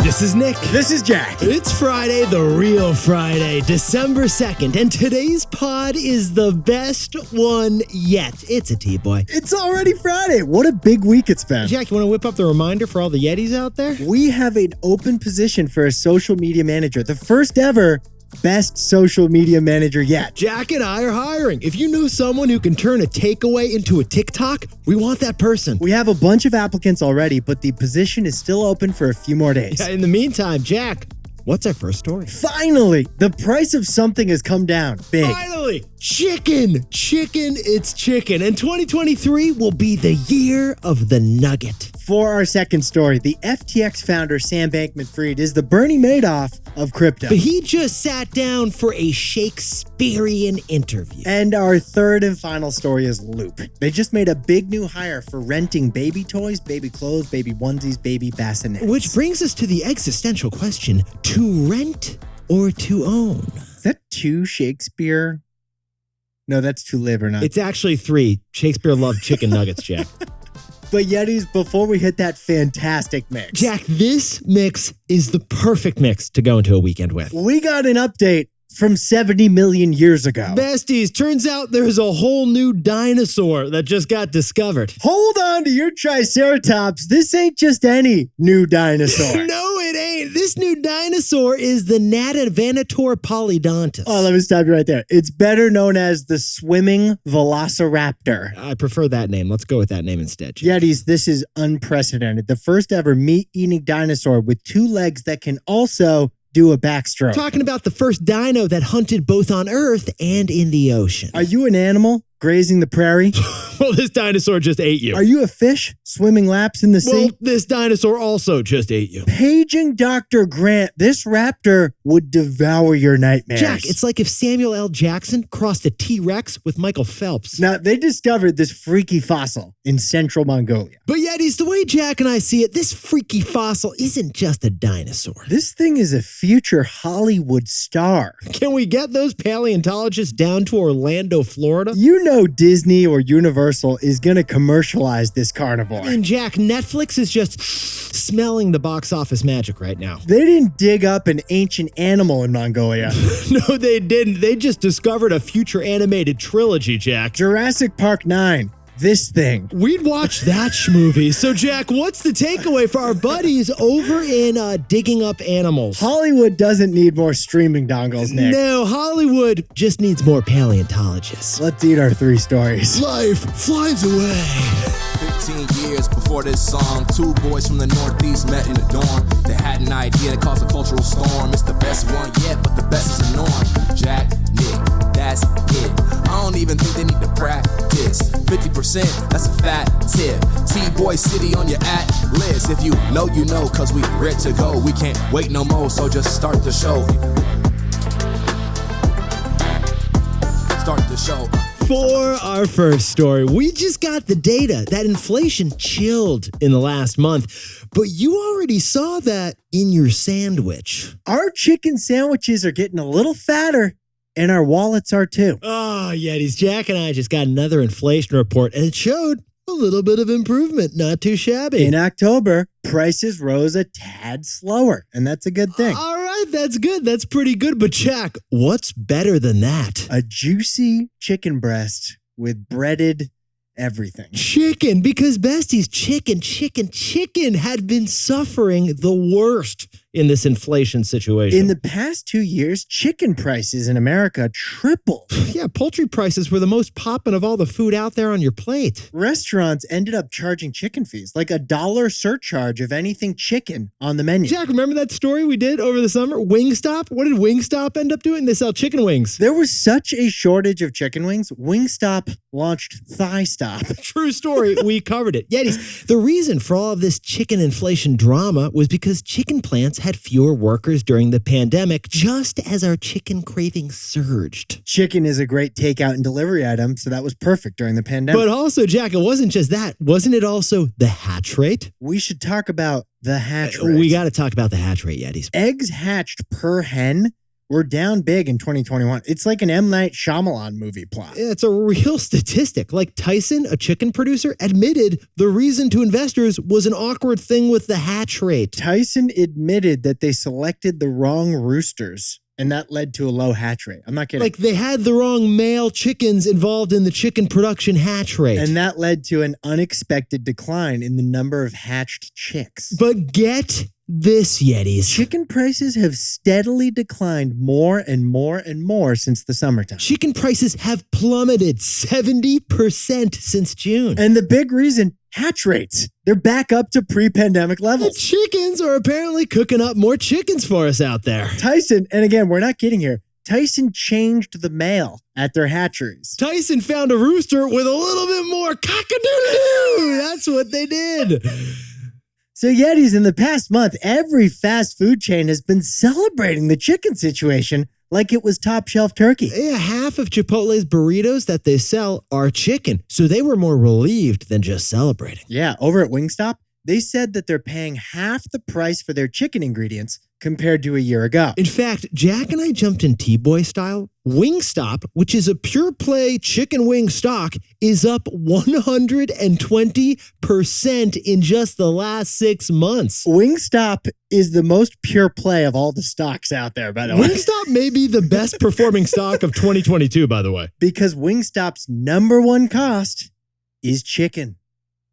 This is Nick. This is Jack. It's Friday, the real Friday, December 2nd, and today's pod is the best one yet. It's a T-boy. It's already Friday. What a big week it's been. Jack, you want to whip up the reminder for all the Yetis out there? We have an open position for a social media manager, the first ever best social media manager yet. Jack and I are hiring. If you know someone who can turn a takeaway into a TikTok, we want that person. We have a bunch of applicants already, but the position is still open for a few more days. Yeah, in the meantime, Jack, what's our first story? Finally, the price of something has come down big. Finally, chicken, it's chicken. And 2023 will be the year of the nugget. For our second story, the FTX founder Sam Bankman-Fried is the Bernie Madoff of crypto. But he just sat down for a Shakespearean interview. And our third and final story is Loop. They just made a big new hire for renting baby toys, baby clothes, baby onesies, baby bassinets. Which brings us to the existential question, to rent or to own? Is that two Shakespeare? No, that's to live or not. It's actually three. Shakespeare loved chicken nuggets, Jack. But Yetis, before we hit that fantastic mix. Jack, this mix is the perfect mix to go into a weekend with. We got an update from 70 million years ago. Besties, turns out there's a whole new dinosaur that just got discovered. Hold on to your Triceratops. This ain't just any new dinosaur. No, it ain't. This new dinosaur is the Natavanator polydontus. Oh, let me stop you right there. It's better known as the swimming velociraptor. I prefer that name. Let's go with that name instead, Jack. Yetis, this is unprecedented. The first ever meat-eating dinosaur with two legs that can also do a backstroke. Talking about the first dino that hunted both on Earth and in the ocean. Are you an animal grazing the prairie? Well, this dinosaur just ate you. Are you a fish swimming laps in the sea? Well, this dinosaur also just ate you. Paging Dr. Grant, this raptor would devour your nightmares. Jack, it's like if Samuel L. Jackson crossed a T-Rex with Michael Phelps. Now, they discovered this freaky fossil in central Mongolia. But Yetis, the way Jack and I see it, this freaky fossil isn't just a dinosaur. This thing is a future Hollywood star. Can we get those paleontologists down to Orlando, Florida? You know Disney or Universal is going to commercialialize this carnivore. And Jack, Netflix is just smelling the box office magic right now. They didn't dig up an ancient animal in Mongolia. No, they didn't. They just discovered a future animated trilogy, Jack. Jurassic Park 9. This thing. We'd watch that movie. So, Jack, what's the takeaway for our buddies over in digging up animals? Hollywood doesn't need more streaming dongles, Nick. No, Hollywood just needs more paleontologists. Let's eat our three stories. Life flies away. 15 years before this song, two boys from the Northeast met in a dorm. They had an idea that caused a cultural storm. It's the best one yet, but the best is a norm. Jack, Nick, that's it. I don't even think they need to practice. 50%, that's a fat tip. T-Boy City on your list. If you know, cause we ready to go. We can't wait no more, so just start the show. Start the show. For our first story, we just got the data that inflation chilled in the last month, but you already saw that in your sandwich. Our chicken sandwiches are getting a little fatter, and our wallets are too. Oh, Yetis, Jack and I just got another inflation report, and it showed a little bit of improvement. Not too shabby. In October, prices rose a tad slower, and that's a good thing. All right, that's good. That's pretty good. But Jack, what's better than that? A juicy chicken breast with breaded everything. Chicken, because besties, chicken had been suffering the worst in this inflation situation. In the past 2 years, chicken prices in America tripled. Yeah, poultry prices were the most poppin' of all the food out there on your plate. Restaurants ended up charging chicken fees, like $1 surcharge of anything chicken on the menu. Jack, remember that story we did over the summer? Wingstop? What did Wingstop end up doing? They sell chicken wings. There was such a shortage of chicken wings, Wingstop launched Thigh Stop. True story. We covered it. Yetis, the reason for all of this chicken inflation drama was because chicken plants had fewer workers during the pandemic, just as our chicken cravings surged. Chicken is a great takeout and delivery item, so that was perfect during the pandemic. But also, Jack, it wasn't just that. Wasn't it also the hatch rate? We should talk about the hatch rate. We got to talk about the hatch rate, Yetis. Eggs hatched per hen were down big in 2021. It's like an M. Night Shyamalan movie plot. It's a real statistic. Like Tyson, a chicken producer, admitted the reason to investors was an awkward thing with the hatch rate. Tyson admitted that they selected the wrong roosters, and that led to a low hatch rate. I'm not kidding. Like they had the wrong male chickens involved in the chicken production hatch rate. And that led to an unexpected decline in the number of hatched chicks. But get this, Yetis. Chicken prices have steadily declined more and more and more since the summertime. Chicken prices have plummeted 70% since June. And the big reason, hatch rates. They're back up to pre-pandemic The levels. chickens are apparently cooking up more chickens for us out there. Tyson, and again, we're not kidding here, Tyson changed the male at their hatcheries. Tyson found a rooster with a little bit more cock-a-doodle-doo. That's what they did. So Yetis, in the past month, every fast food chain has been celebrating the chicken situation like it was top shelf turkey. Yeah, half of Chipotle's burritos that they sell are chicken, so they were more relieved than just celebrating. Yeah, over at Wingstop, they said that they're paying half the price for their chicken ingredients compared to a year ago. In fact, Jack and I jumped in T-Boy style. Wingstop, which is a pure play chicken wing stock, is up 120% in just the last 6 months. Wingstop is the most pure play of all the stocks out there, by the way. Wingstop may be the best performing stock of 2022, by the way. Because Wingstop's number one cost is chicken.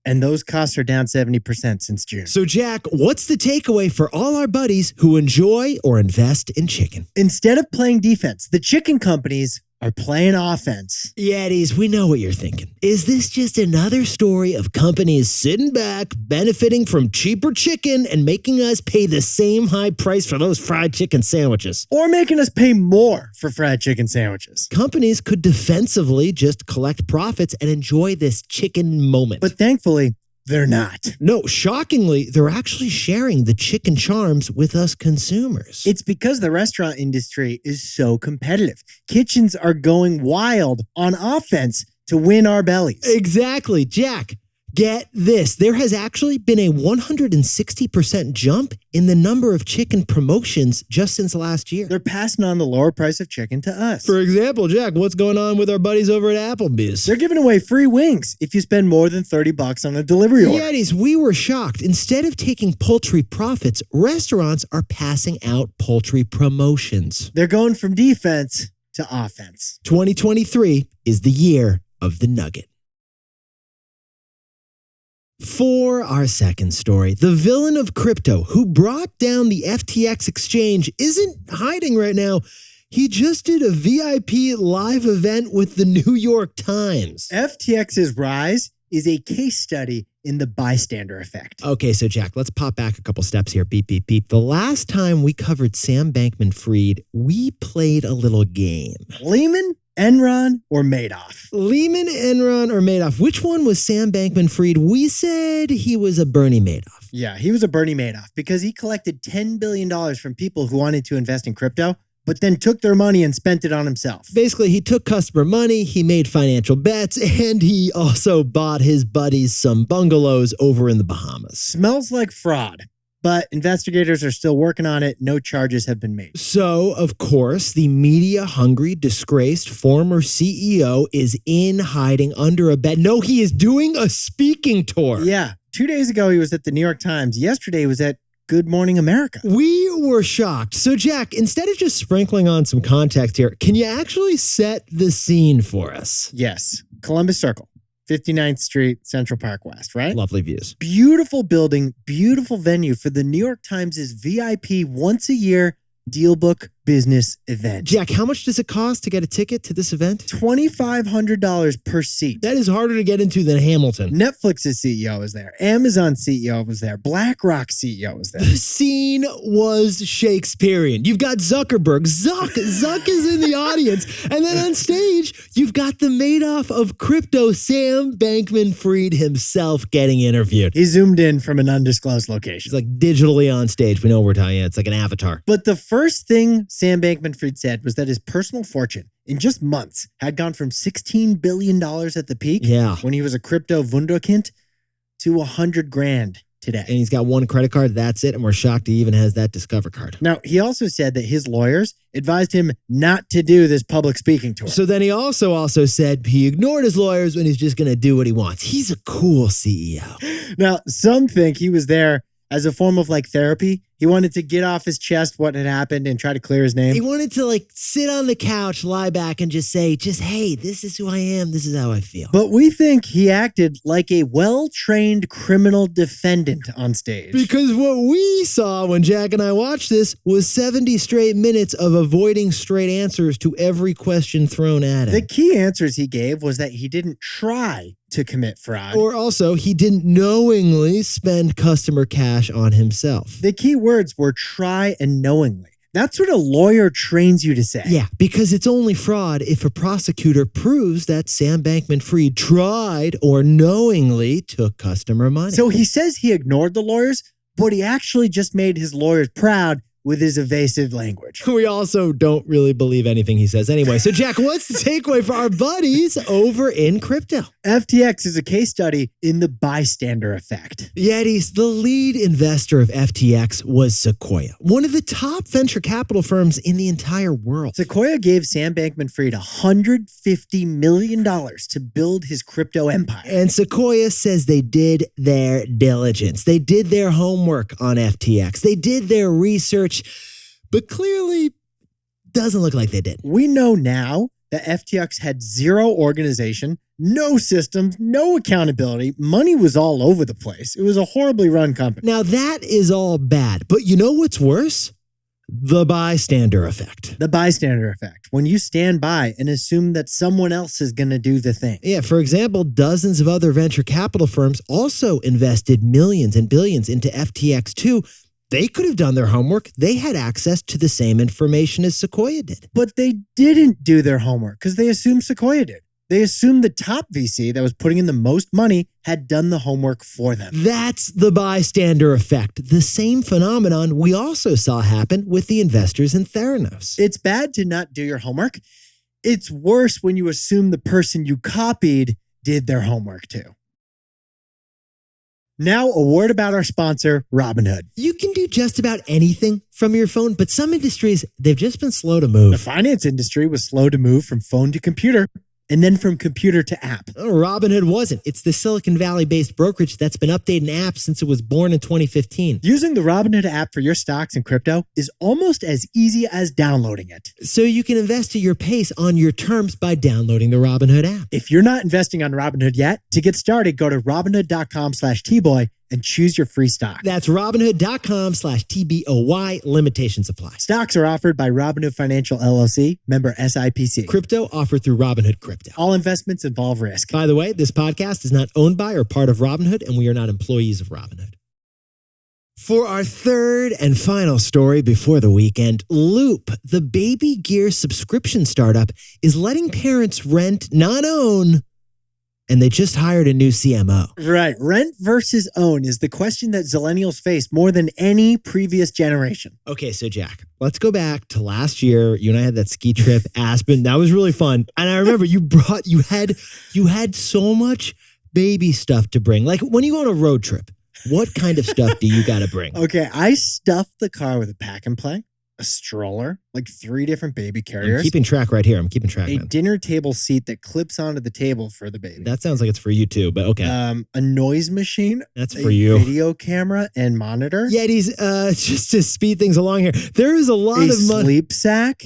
And those costs are down 70% since June. So, Jack, what's the takeaway for all our buddies who enjoy or invest in chicken? Instead of playing defense, the chicken companies are playing offense. Yetis, we know what you're thinking. Is this just another story of companies sitting back, benefiting from cheaper chicken and making us pay the same high price for those fried chicken sandwiches? Or making us pay more for fried chicken sandwiches. Companies could defensively just collect profits and enjoy this chicken moment. But thankfully, they're not. No, shockingly, they're actually sharing the chicken charms with us consumers. It's because the restaurant industry is so competitive. Kitchens are going wild on offense to win our bellies. Exactly. Jack, get this. There has actually been a 160% jump in the number of chicken promotions just since last year. They're passing on the lower price of chicken to us. For example, Jack, what's going on with our buddies over at Applebee's? They're giving away free wings if you spend more than $30 on a delivery order. Yetis, we were shocked. Instead of taking poultry profits, restaurants are passing out poultry promotions. They're going from defense to offense. 2023 is the year of the nugget. For our second story, the villain of crypto who brought down the FTX exchange isn't hiding right now. He just did a VIP live event with the New York Times. FTX's rise is a case study in the bystander effect. Okay, so Jack, let's pop back a couple steps here. Beep, beep, beep. The last time we covered Sam Bankman-Fried, we played a little game. Lehman, Enron, or Madoff? Lehman, Enron, or Madoff? Which one was Sam Bankman-Fried? We said he was a Bernie Madoff. Yeah, he was a Bernie Madoff because he collected $10 billion from people who wanted to invest in crypto, but then took their money and spent it on himself. Basically, he took customer money, he made financial bets, and he also bought his buddies some bungalows over in the Bahamas. Smells like fraud, but investigators are still working on it. No charges have been made. So, of course, the media-hungry, disgraced former CEO is in hiding under a bed. No, he is doing a speaking tour. Yeah, 2 days ago he was at the New York Times. Yesterday he was at Good Morning America. We were shocked. So, Jack, instead of just sprinkling on some context here, can you actually set the scene for us? Yes, Columbus Circle, 59th Street, Central Park West, right? Lovely views. Beautiful building, beautiful venue for the New York Times' VIP once a year Dealbook business event. Jack, how much does it cost to get a ticket to this event? $2,500 per seat. That is harder to get into than Hamilton. Netflix's CEO was there. Amazon's CEO was there. BlackRock's CEO was there. The scene was Shakespearean. You've got Zuckerberg. Zuck is in the audience. And then on stage, you've got the Madoff of crypto, Sam Bankman-Fried himself getting interviewed. He zoomed in from an undisclosed location. He's like digitally on stage. We know what we're talking about. It's like an avatar. But the first thing Sam Bankman-Fried said was that his personal fortune in just months had gone from $16 billion at the peak Yeah. when he was a crypto wunderkind to $100,000 today. And he's got one credit card. That's it. And we're shocked he even has that Discover card. Now, he also said that his lawyers advised him not to do this public speaking tour. So then he also said he ignored his lawyers and he's just going to do what he wants. He's a cool CEO. Now, some think he was there as a form of therapy. He wanted to get off his chest what had happened and try to clear his name. He wanted to sit on the couch, lie back and just say, hey, this is who I am. This is how I feel. But we think he acted like a well-trained criminal defendant on stage. Because what we saw when Jack and I watched this was 70 straight minutes of avoiding straight answers to every question thrown at him. The key answers he gave was that he didn't try to commit fraud. Or also, he didn't knowingly spend customer cash on himself. The key words were try and knowingly. That's what a lawyer trains you to say. Yeah, because it's only fraud if a prosecutor proves that Sam Bankman-Fried tried or knowingly took customer money. So he says he ignored the lawyers, but he actually just made his lawyers proud with his evasive language. We also don't really believe anything he says anyway. So, Jack, what's the takeaway for our buddies over in crypto? FTX is a case study in the bystander effect. Yetis, the lead investor of FTX was Sequoia, one of the top venture capital firms in the entire world. Sequoia gave Sam Bankman-Fried $150 million to build his crypto empire. And Sequoia says they did their diligence. They did their homework on FTX. They did their research, but clearly doesn't look like they did. We know now that FTX had zero organization, no systems, no accountability. Money was all over the place. It was a horribly run company. Now that is all bad, but you know what's worse? The bystander effect. The bystander effect. When you stand by and assume that someone else is going to do the thing. Yeah, for example, dozens of other venture capital firms also invested millions and billions into FTX too. They could have done their homework. They had access to the same information as Sequoia did. But they didn't do their homework because they assumed Sequoia did. They assumed the top VC that was putting in the most money had done the homework for them. That's the bystander effect. The same phenomenon we also saw happen with the investors in Theranos. It's bad to not do your homework. It's worse when you assume the person you copied did their homework too. Now, a word about our sponsor, Robinhood. You can do just about anything from your phone, but some industries, they've just been slow to move. The finance industry was slow to move from phone to computer, and then from computer to app. Robinhood wasn't. It's the Silicon Valley-based brokerage that's been updating apps since it was born in 2015. Using the Robinhood app for your stocks and crypto is almost as easy as downloading it. So you can invest at your pace on your terms by downloading the Robinhood app. If you're not investing on Robinhood yet, to get started, go to Robinhood.com/TBoy and choose your free stock. That's Robinhood.com/TBOY. Limitations apply. Stocks are offered by Robinhood Financial LLC, member SIPC. Crypto offered through Robinhood Crypto. All investments involve risk. By the way, this podcast is not owned by or part of Robinhood, and we are not employees of Robinhood. For our third and final story before the weekend, Loop, the baby gear subscription startup, is letting parents rent, not own, and they just hired a new CMO. Right. Rent versus own is the question that Zillennials face more than any previous generation. Okay, so Jack, let's go back to last year. You and I had that ski trip, Aspen. That was really fun. And I remember you had so much baby stuff to bring. Like when you go on a road trip, what kind of stuff do you got to bring? Okay, I stuffed the car with a pack and play, a stroller, like 3 different baby carriers. I'm keeping track right here. I'm keeping track. A man. dinner table seat that clips onto the table for the baby. That sounds like it's for you too, but okay. A noise machine. That's for you. Video camera and monitor. Yetis, just to speed things along here, there is a lot of money. Sleep sack.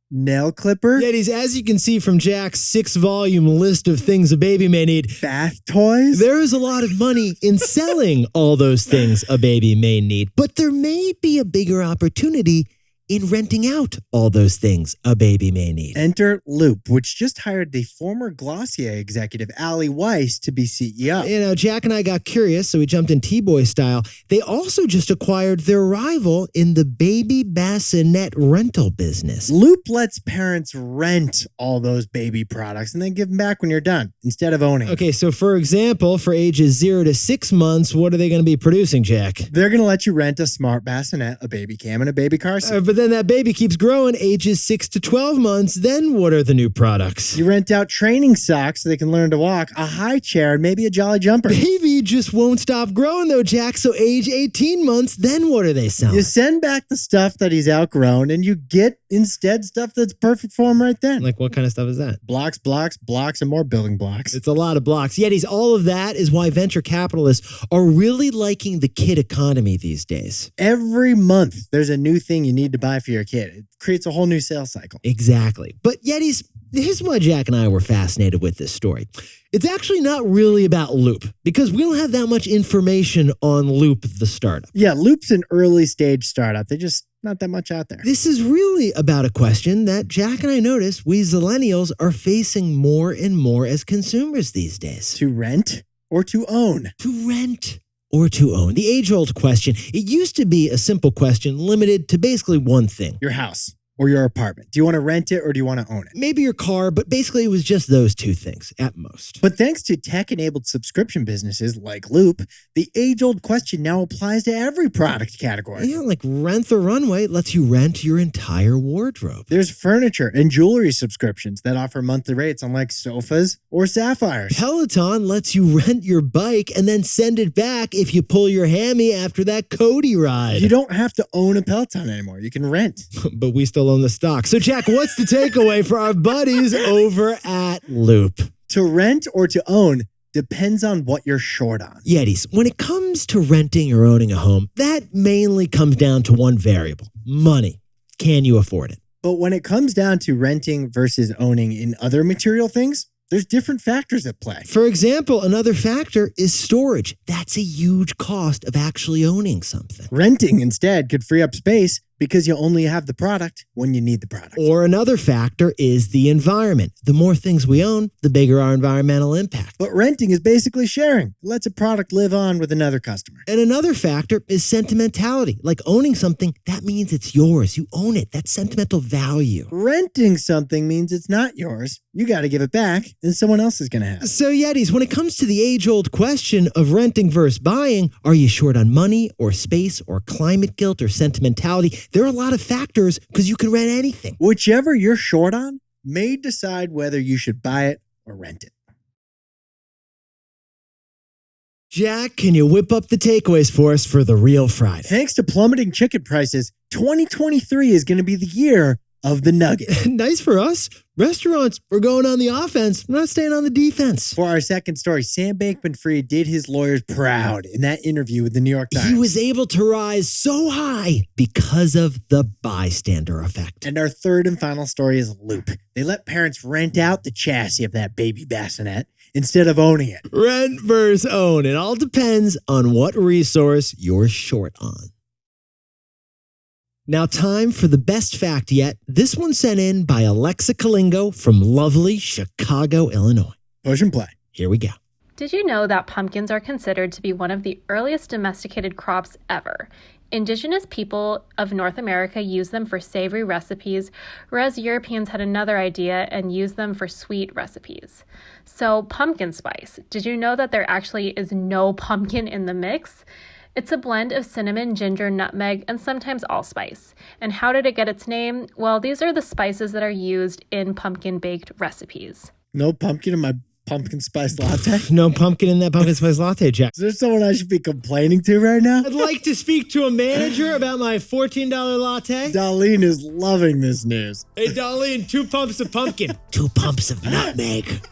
Nail clipper. Yetis, as you can see from Jack's 6-volume list of things a baby may need, bath toys. There is a lot of money in selling all those things a baby may need, but there may be a bigger opportunity in renting out all those things a baby may need. Enter Loop, which just hired the former Glossier executive, Ali Weiss, to be CEO. You know, Jack and I got curious, so we jumped in T-Boy style. They also just acquired their rival in the baby bassinet rental business. Loop lets parents rent all those baby products and then give them back when you're done, instead of owning. Okay, so for example, for ages 0 to 6 months, what are they going to be producing, Jack? They're going to let you rent a smart bassinet, a baby cam, and a baby car seat. But But then that baby keeps growing, ages 6 to 12 months. Then what are the new products? You rent out training socks so they can learn to walk, a high chair, and maybe a jolly jumper. Baby just won't stop growing though, Jack. So age 18 months, then what are they selling? You send back the stuff that he's outgrown and you get instead stuff that's perfect for him right then. Like what kind of stuff is that? Blocks, blocks, blocks, and more building blocks. It's a lot of blocks. Yetis, all of that is why venture capitalists are really liking the kid economy these days. Every month, there's a new thing you need to buy for your kid. It creates a whole new sales cycle. Exactly. But Yetis, here's why Jack and I were fascinated with this story. It's actually not really about Loop because we don't have that much information on Loop, the startup. Yeah, Loop's an early stage startup. They're just not that much out there. This is really about a question that Jack and I notice we Zillennials are facing more and more as consumers these days. To rent or to own? To rent or to own. The age-old question. It used to be a simple question limited to basically one thing. Your house or your apartment. Do you want to rent it or do you want to own it? Maybe your car, but basically it was just those two things at most. But thanks to tech-enabled subscription businesses like Loop, the age-old question now applies to every product category. Yeah, like Rent the Runway lets you rent your entire wardrobe. There's furniture and jewelry subscriptions that offer monthly rates on like sofas or sapphires. Peloton lets you rent your bike and then send it back if you pull your hammy after that Cody ride. You don't have to own a Peloton anymore. You can rent. But we still own the stock. So Jack, what's the takeaway for our buddies over at Loop? To rent or to own depends on what you're short on. Yetis, when it comes to renting or owning a home, that mainly comes down to one variable: money. Can you afford it? But when it comes down to renting versus owning in other material things, there's different factors at play. For example, another factor is storage. That's a huge cost of actually owning something. Renting instead could free up space because you only have the product when you need the product. Or another factor is the environment. The more things we own, the bigger our environmental impact. But renting is basically sharing. It lets a product live on with another customer. And another factor is sentimentality. Like owning something, that means it's yours. You own it. That's sentimental value. Renting something means it's not yours. You got to give it back and someone else is going to have it. So Yetis, when it comes to the age-old question of renting versus buying, are you short on money or space or climate guilt or sentimentality? There are a lot of factors because you can rent anything. Whichever you're short on may decide whether you should buy it or rent it. Jack, can you whip up the takeaways for us for the Real Friday? Thanks to plummeting chicken prices, 2023 is going to be the year of the nugget. Nice for us. Restaurants, we're going on the offense. We're not staying on the defense. For our second story, Sam Bankman-Fried did his lawyers proud in that interview with the New York Times. He was able to rise so high because of the bystander effect. And our third and final story is Loop. They let parents rent out the chassis of that baby bassinet instead of owning it. Rent versus own. It all depends on what resource you're short on. Now, time for the best fact yet. This one sent in by Alexa Kalingo from lovely Chicago, Illinois. Push and play. Here we go. Did you know that pumpkins are considered to be one of the earliest domesticated crops ever? Indigenous people of North America use them for savory recipes, whereas Europeans had another idea and used them for sweet recipes. So, pumpkin spice. Did you know that there actually is no pumpkin in the mix? It's a blend of cinnamon, ginger, nutmeg, and sometimes allspice. And how did it get its name? Well, these are the spices that are used in pumpkin-baked recipes. No pumpkin in my pumpkin spice latte? No pumpkin in that pumpkin spice latte, Jack. Is there someone I should be complaining to right now? I'd like to speak to a manager about my $14 latte. Darlene is loving this news. Hey, Darlene, 2 pumps of pumpkin. 2 pumps of nutmeg.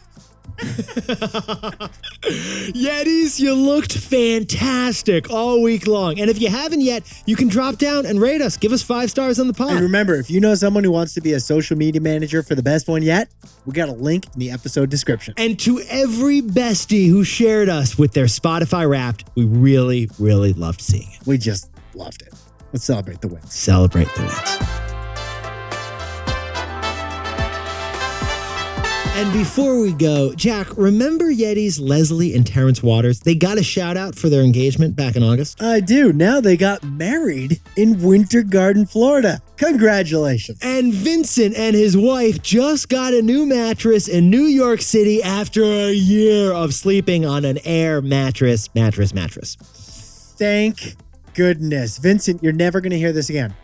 Yetis, you looked fantastic all week long. And if you haven't yet, you can drop down and rate us. Give us 5 stars on the pod. And remember, if you know someone who wants to be a social media manager for the best one yet, we got a link in the episode description. And to every bestie who shared us with their Spotify Wrapped, we really, really loved seeing it. We just loved it. Let's celebrate the wins. Celebrate the wins. And before we go, Jack, remember Yeti's Leslie and Terrence Waters? They got a shout out for their engagement back in August. I do. Now they got married in Winter Garden, Florida. Congratulations. And Vincent and his wife just got a new mattress in New York City after a year of sleeping on an air mattress. Thank goodness. Vincent, you're never going to hear this again.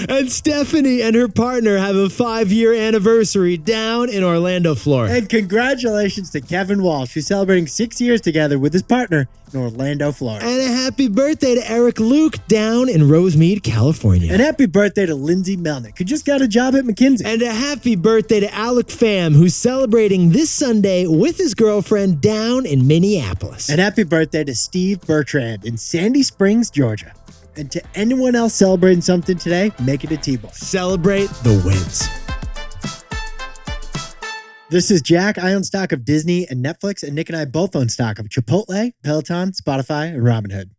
And Stephanie and her partner have a 5-year anniversary down in Orlando, Florida. And congratulations to Kevin Walsh, who's celebrating 6 years together with his partner in Orlando, Florida. And a happy birthday to Eric Luke down in Rosemead, California. And happy birthday to Lindsay Melnick, who just got a job at McKinsey. And a happy birthday to Alec Pham, who's celebrating this Sunday with his girlfriend down in Minneapolis. And happy birthday to Steve Bertrand in Sandy Springs, Georgia. And to anyone else celebrating something today, make it a T-Boy. Celebrate the wins. This is Jack. I own stock of Disney and Netflix, and Nick and I both own stock of Chipotle, Peloton, Spotify, and Robinhood.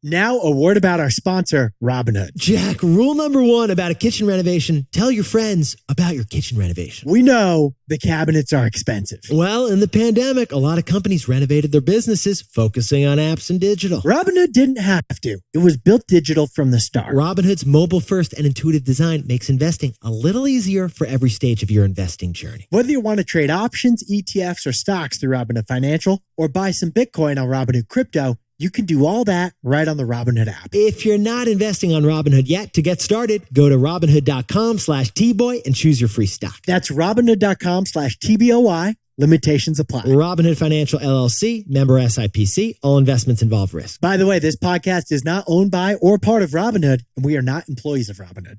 Now, a word about our sponsor, Robinhood. Jack, rule number 1 about a kitchen renovation, tell your friends about your kitchen renovation. We know the cabinets are expensive. Well, in the pandemic, a lot of companies renovated their businesses, focusing on apps and digital. Robinhood didn't have to. It was built digital from the start. Robinhood's mobile-first and intuitive design makes investing a little easier for every stage of your investing journey. Whether you want to trade options, ETFs, or stocks through Robinhood Financial, or buy some Bitcoin on Robinhood Crypto, you can do all that right on the Robinhood app. If you're not investing on Robinhood yet, to get started, go to Robinhood.com/Tboy and choose your free stock. That's Robinhood.com/TBOY. Limitations apply. Robinhood Financial LLC, member SIPC. All investments involve risk. By the way, this podcast is not owned by or part of Robinhood, and we are not employees of Robinhood.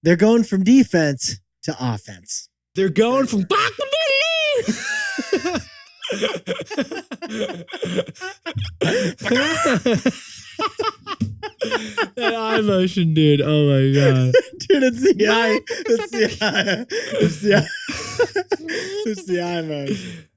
They're going from defense to offense. They're going from that eye motion, dude. Oh my god, dude! It's the eye. It's the eye. It's the eye. It's the eye motion.